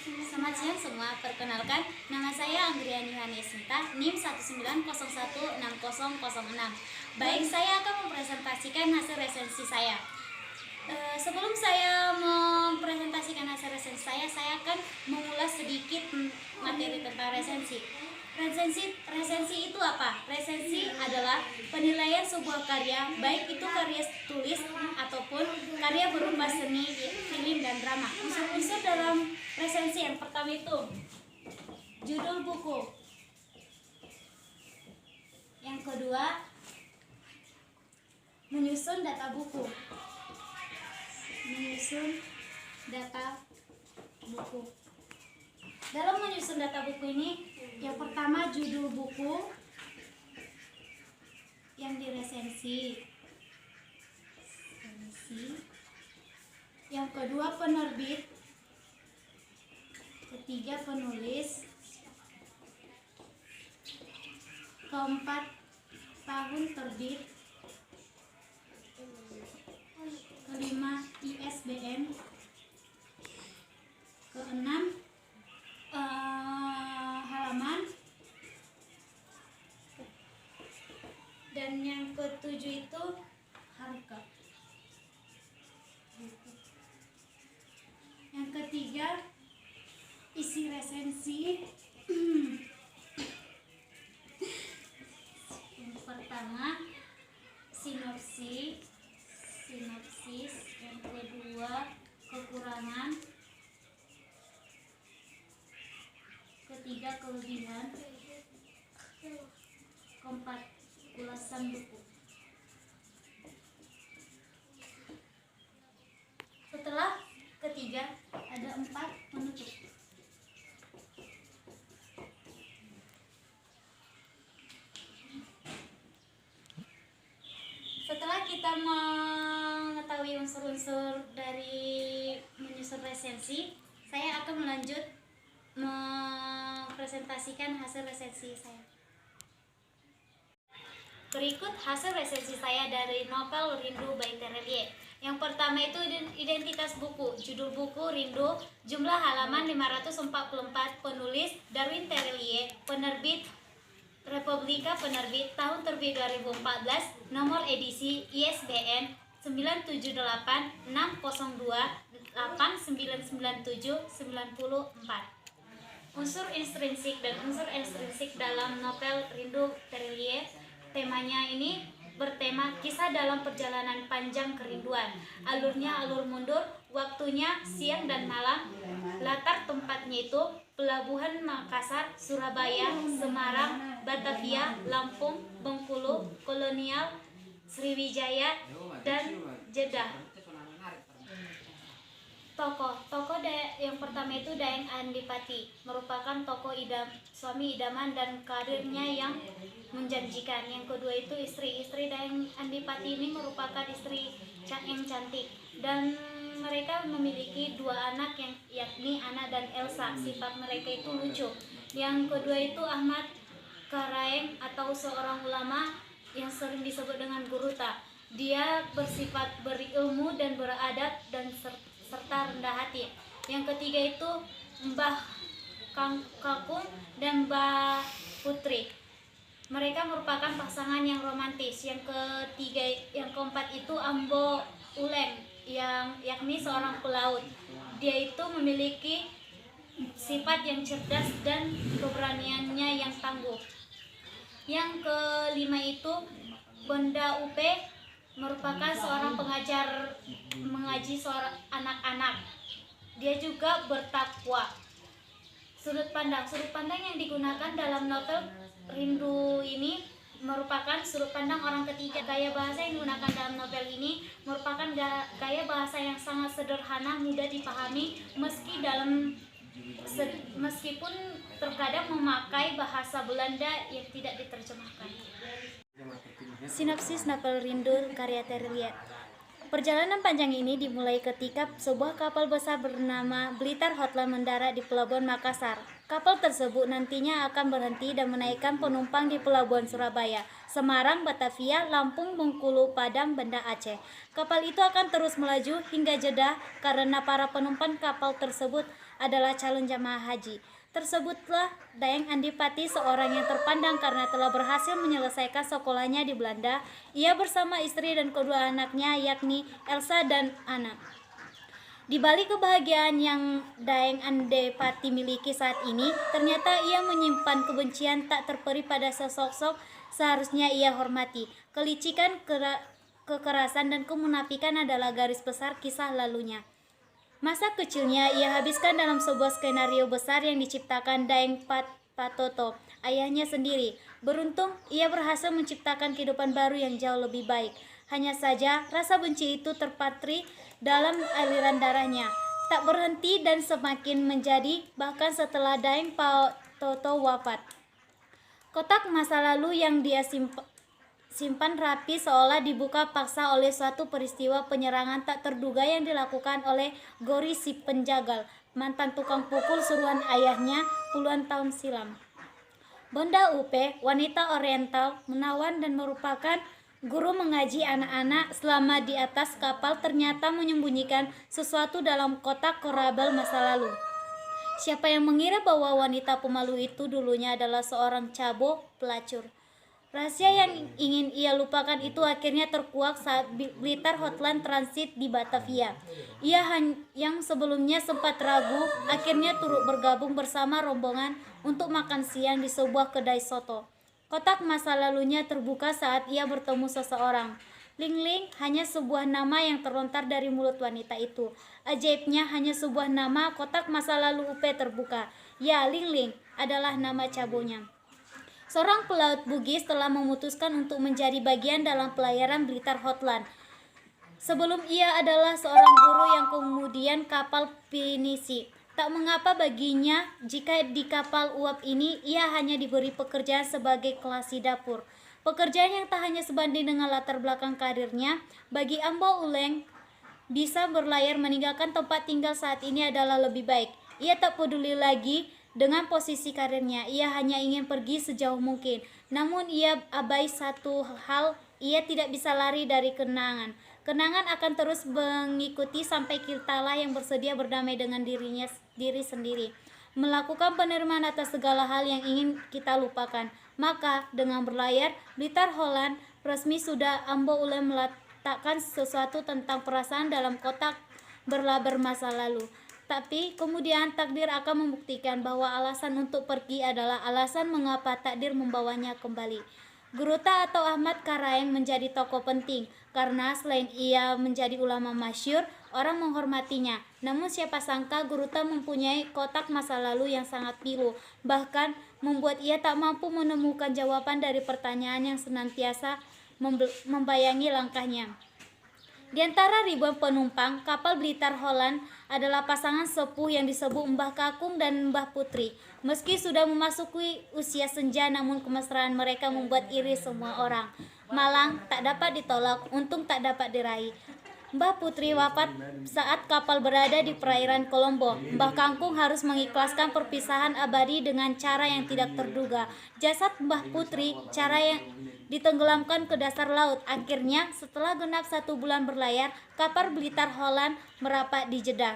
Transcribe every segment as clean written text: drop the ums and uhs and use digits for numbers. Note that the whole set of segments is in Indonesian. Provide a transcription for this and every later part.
Selamat siang semua, perkenalkan nama saya Anggriani Hanesinta, NIM 190160006. Baik, saya akan mempresentasikan hasil resensi saya. Sebelum saya mempresentasikan hasil resensi saya akan mengulas sedikit materi tentang resensi. Resensi itu apa? Resensi adalah penilaian sebuah karya, baik itu karya tulis ataupun karya berupa seni, film, dan drama. Unsur-unsur dalam resensi yang pertama itu judul buku. Yang kedua, menyusun data buku. Dalam menyusun data buku ini, yang pertama judul buku yang diresensi. Yang kedua penerbit. Ketiga penulis. Keempat tahun terbit. Kelima ISBN. Keenam halaman. Dan yang ketujuh itu harga. Yang ketiga isi resensi. Yang pertama sinopsis. Yang kedua kekurangan. Ketiga kelebihan. Keempat ulasan buku. Setelah ketiga ada 4 penutup. Setelah kita mengetahui unsur-unsur dari menyusun resensi, saya akan melanjut mempresentasikan hasil resensi saya. Berikut hasil resensi saya dari novel Rindu by Terelie. Yang pertama itu identitas buku, judul buku Rindu, jumlah halaman 544, penulis Darwin Terelie, penerbit Republika Penerbit, tahun terbit 2014, nomor edisi ISBN 97802899794. Unsur intrinsik dan unsur ekstrinsik dalam novel Rindu Terelie, temanya ini bertema kisah dalam perjalanan panjang kerinduan. Alurnya alur mundur, waktunya siang dan malam. Latar tempatnya itu Pelabuhan Makassar, Surabaya, Semarang, Batavia, Lampung, Bengkulu, Kolonial, Sriwijaya, dan Jeddah. Tokoh yang pertama itu Daeng Andipati, merupakan tokoh suami idaman dan karirnya yang menjanjikan. Yang kedua itu istri Daeng Andipati ini merupakan istri yang cantik, dan mereka memiliki 2 anak yakni Ana dan Elsa. Sifat mereka itu lucu. Yang kedua itu Ahmad Karaeng atau seorang ulama yang sering disebut dengan Guruta. Dia bersifat berilmu dan beradab dan serta rendah hati. Yang ketiga itu Mbah Kakung dan Mbah Putri. Mereka merupakan pasangan yang romantis. Yang keempat itu Ambo Uleng, yakni seorang pelaut. Dia itu memiliki sifat yang cerdas dan keberaniannya yang tangguh. Yang kelima itu Benda Upe, merupakan seorang pengajar mengaji seorang anak-anak. Dia juga bertakwa. Sudut pandang yang digunakan dalam novel Rindu ini merupakan sudut pandang orang ketiga. Gaya bahasa yang digunakan dalam novel ini merupakan gaya bahasa yang sangat sederhana, mudah dipahami, meskipun terkadang memakai bahasa Belanda yang tidak diterjemahkan. Sinopsis novel Rindu karya Terelie. Perjalanan panjang ini dimulai ketika sebuah kapal besar bernama Blitar Hotline mendarat di Pelabuhan Makassar. Kapal tersebut nantinya akan berhenti dan menaikkan penumpang di Pelabuhan Surabaya, Semarang, Batavia, Lampung, Bengkulu, Padang, Banda Aceh. Kapal itu akan terus melaju hingga Jeddah karena para penumpang kapal tersebut adalah calon jamaah haji. Tersebutlah Dayang Andipati, seorang yang terpandang karena telah berhasil menyelesaikan sekolahnya di Belanda. Ia bersama istri dan kedua anaknya, yakni Elsa dan Anna. Di balik kebahagiaan yang Dayang Andipati miliki saat ini, ternyata ia menyimpan kebencian tak terperi pada sosok seharusnya ia hormati. Kelicikan, kekerasan, dan kemunafikan adalah garis besar kisah lalunya. Masa kecilnya ia habiskan dalam sebuah skenario besar yang diciptakan Dayang Patoto, ayahnya sendiri. Beruntung, ia berhasil menciptakan kehidupan baru yang jauh lebih baik. Hanya saja, rasa benci itu terpatri dalam aliran darahnya, tak berhenti dan semakin menjadi bahkan setelah Dayang Patoto wafat. Kotak masa lalu yang dia simpan rapi seolah dibuka paksa oleh suatu peristiwa penyerangan tak terduga yang dilakukan oleh Gori si penjagal, mantan tukang pukul suruhan ayahnya puluhan tahun silam. Bonda Upe, wanita oriental, menawan dan merupakan guru mengaji anak-anak selama di atas kapal, ternyata menyembunyikan sesuatu dalam kotak korabel masa lalu. Siapa yang mengira bahwa wanita pemalu itu dulunya adalah seorang cabo pelacur? Rahasia yang ingin ia lupakan itu akhirnya terkuak saat Blitar Hotline transit di Batavia. Ia yang sebelumnya sempat ragu, akhirnya turut bergabung bersama rombongan untuk makan siang di sebuah kedai soto. Kotak masa lalunya terbuka saat ia bertemu seseorang. Ling Ling hanya sebuah nama yang terlontar dari mulut wanita itu. Ajaibnya, hanya sebuah nama, kotak masa lalu Upe terbuka. Ya, Ling Ling adalah nama cabonya. Seorang pelaut Bugis telah memutuskan untuk menjadi bagian dalam pelayaran Blitar Hotline. Sebelum ia adalah seorang guru yang kemudian kapal pinisi. Tak mengapa baginya jika di kapal uap ini ia hanya diberi pekerjaan sebagai kelasi dapur. Pekerjaan yang tak hanya sebanding dengan latar belakang karirnya. Bagi Ambo Uleng, bisa berlayar meninggalkan tempat tinggal saat ini adalah lebih baik. Ia tak peduli lagi dengan posisi karirnya, ia hanya ingin pergi sejauh mungkin. Namun ia abai satu hal, ia tidak bisa lari dari kenangan. Kenangan akan terus mengikuti sampai kitalah yang bersedia berdamai dengan diri sendiri, melakukan penerimaan atas segala hal yang ingin kita lupakan. Maka dengan berlayar Blitar Holland resmi sudah Ambo Ulem meletakkan sesuatu tentang perasaan dalam kotak berlaber masa lalu. Tapi kemudian takdir akan membuktikan bahwa alasan untuk pergi adalah alasan mengapa takdir membawanya kembali. Guruta atau Ahmad Karaeng menjadi tokoh penting karena selain ia menjadi ulama masyhur, orang menghormatinya. Namun siapa sangka Guruta mempunyai kotak masa lalu yang sangat pilu, bahkan membuat ia tak mampu menemukan jawaban dari pertanyaan yang senantiasa membayangi langkahnya. Di antara ribuan penumpang, kapal Blitar Holland adalah pasangan sepuh yang disebut Mbah Kakung dan Mbah Putri. Meski sudah memasuki usia senja, namun kemesraan mereka membuat iri semua orang. Malang tak dapat ditolak, untung tak dapat diraih. Mbah Putri wafat saat kapal berada di perairan Kolombo. Mbah Kangkung harus mengikhlaskan perpisahan abadi dengan cara yang tidak terduga. Jasad Mbah Putri ditenggelamkan ke dasar laut. Akhirnya, setelah genap 1 bulan berlayar, kapal Blitar Holland merapat di Jeddah.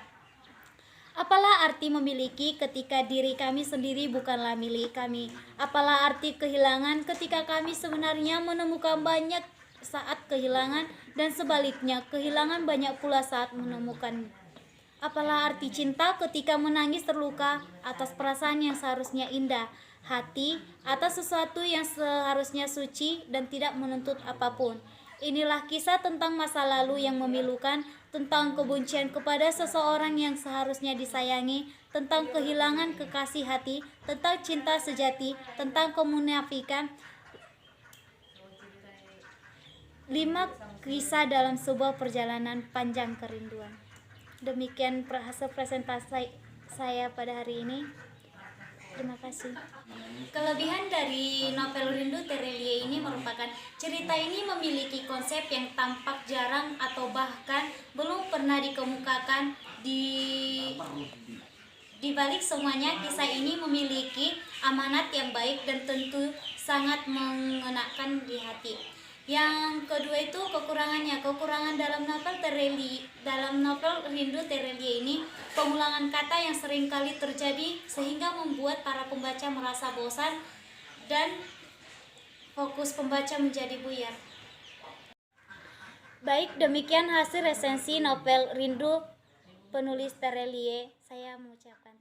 Apalah arti memiliki ketika diri kami sendiri bukanlah milik kami? Apalah arti kehilangan ketika kami sebenarnya menemukan banyak saat kehilangan, dan sebaliknya kehilangan banyak pula saat menemukan. Apalah arti cinta ketika menangis terluka atas perasaan yang seharusnya indah, hati atas sesuatu yang seharusnya suci dan tidak menuntut apapun. Inilah kisah tentang masa lalu yang memilukan, tentang kebencian kepada seseorang yang seharusnya disayangi, tentang kehilangan kekasih hati, tentang cinta sejati, tentang kemunafikan. 5 kisah dalam sebuah perjalanan panjang kerinduan. Demikian hasil presentasi saya pada hari ini. Terima kasih. Kelebihan dari novel Rindu Terelie ini merupakan cerita ini memiliki konsep yang tampak jarang atau bahkan belum pernah dikemukakan. Di balik semuanya, kisah ini memiliki amanat yang baik dan tentu sangat mengenakan di hati. Yang kedua itu kekurangannya. Kekurangan dalam novel Rindu Terelie ini pengulangan kata yang sering kali terjadi sehingga membuat para pembaca merasa bosan dan fokus pembaca menjadi buyar. Baik, demikian hasil resensi novel Rindu penulis Terelie. Saya mengucapkan